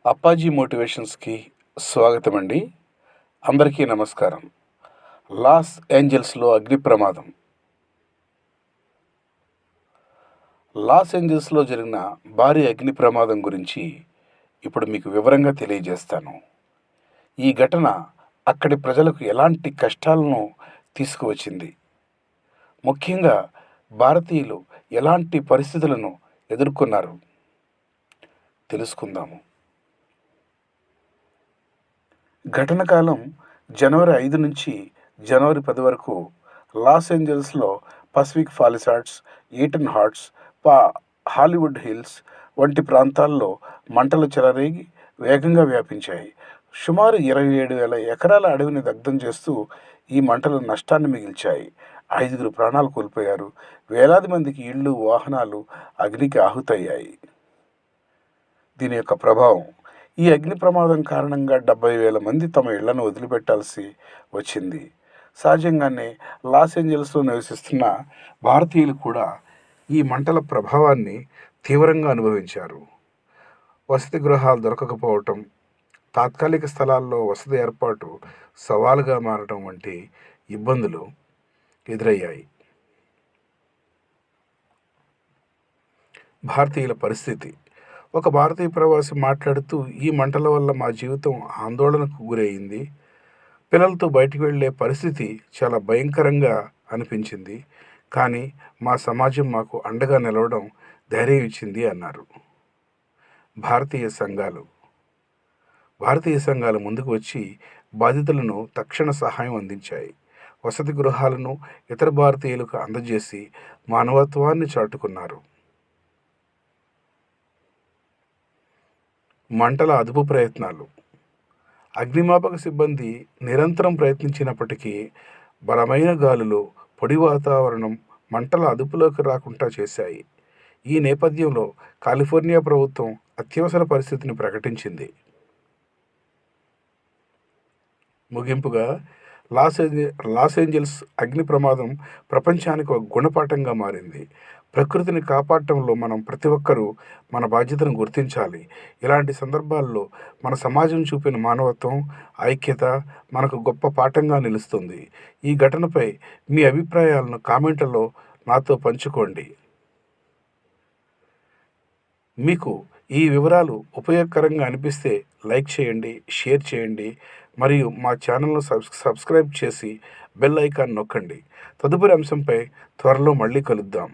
అప్పాజీ మోటివేషన్స్కి స్వాగతం అండి. అందరికీ నమస్కారం. లాస్ ఏంజల్స్లో అగ్ని ప్రమాదం. లాస్ ఏంజల్స్లో జరిగిన భారీ అగ్ని ప్రమాదం గురించి ఇప్పుడు మీకు వివరంగా తెలియజేస్తాను. ఈ ఘటన అక్కడి ప్రజలకు ఎలాంటి కష్టాలను తీసుకువచ్చింది, ముఖ్యంగా భారతీయులు ఎలాంటి పరిస్థితులను ఎదుర్కొన్నారు తెలుసుకుందాము. ఘటన కాలం జనవరి 5 నుంచి జనవరి 10 వరకు లాస్ ఏంజల్స్లో పసిఫిక్ పాలిసాడ్స్, ఈటన్ హార్ట్స్, పా హాలీవుడ్ హిల్స్ వంటి ప్రాంతాల్లో మంటలు చెలరేగి వేగంగా వ్యాపించాయి. సుమారు 27,000 ఎకరాల అడవిని దగ్ధం చేస్తూ ఈ మంటలు నష్టాన్ని మిగిల్చాయి. 5 ప్రాణాలు కోల్పోయారు. వేలాది మందికి ఇళ్ళు, వాహనాలు అగ్నికి ఆహుతయ్యాయి. దీని యొక్క ప్రభావం: ఈ అగ్ని ప్రమాదం కారణంగా 70,000 మంది తమ ఇళ్లను వదిలిపెట్టాల్సి వచ్చింది. సహజంగానే లాస్ ఏంజల్స్లో నివసిస్తున్న భారతీయులు కూడా ఈ మంటల ప్రభావాన్ని తీవ్రంగా అనుభవించారు. వసతి గృహాలు దొరకకపోవటం, తాత్కాలిక స్థలాల్లో వసతి ఏర్పాటు సవాలుగా మారడం వంటి ఇబ్బందులు ఎదురయ్యాయి. భారతీయుల పరిస్థితి: ఒక భారతీయ ప్రవాసి మాట్లాడుతూ, ఈ మంటల వల్ల మా జీవితం ఆందోళనకు గురైంది. పిల్లలతో బయటికి వెళ్ళే పరిస్థితి చాలా భయంకరంగా అనిపించింది. కానీ మా సమాజం మాకు అండగా నిలవడం ధైర్యం ఇచ్చింది అన్నారు. భారతీయ సంఘాలు ముందుకు వచ్చి బాధితులను తక్షణ సహాయం అందించాయి. వసతి గృహాలను ఇతర భారతీయులకు అందజేసి మానవత్వాన్ని చాటుకున్నారు. మంటల అదుపు ప్రయత్నాలు: అగ్నిమాపక సిబ్బంది నిరంతరం ప్రయత్నించినప్పటికీ బలమైన గాలులు, పొడి వాతావరణం మంటల అదుపులోకి రాకుండా చేశాయి. ఈ నేపథ్యంలో కాలిఫోర్నియా ప్రభుత్వం అత్యవసర పరిస్థితిని ప్రకటించింది. ముగింపుగా, లాస్ ఏంజల్స్ అగ్ని ప్రమాదం ప్రపంచానికి ఒక గుణపాఠంగా మారింది. ప్రకృతిని కాపాడటంలో మనం ప్రతి ఒక్కరూ మన బాధ్యతను గుర్తించాలి. ఇలాంటి సందర్భాల్లో మన సమాజం చూపిన మానవత్వం, ఐక్యత మనకు గొప్ప పాఠంగా నిలుస్తుంది. ఈ ఘటనపై మీ అభిప్రాయాలను కామెంట్లలో నాతో పంచుకోండి. మీకు ఈ వివరాలు ఉపయోగకరంగా అనిపిస్తే లైక్ చేయండి, షేర్ చేయండి మరియు మా ఛానల్ను సబ్స్క్రైబ్ చేసి బెల్ ఐకాన్ నొక్కండి. తదుపరి అంశంపై త్వరలో మళ్ళీ కలుద్దాం.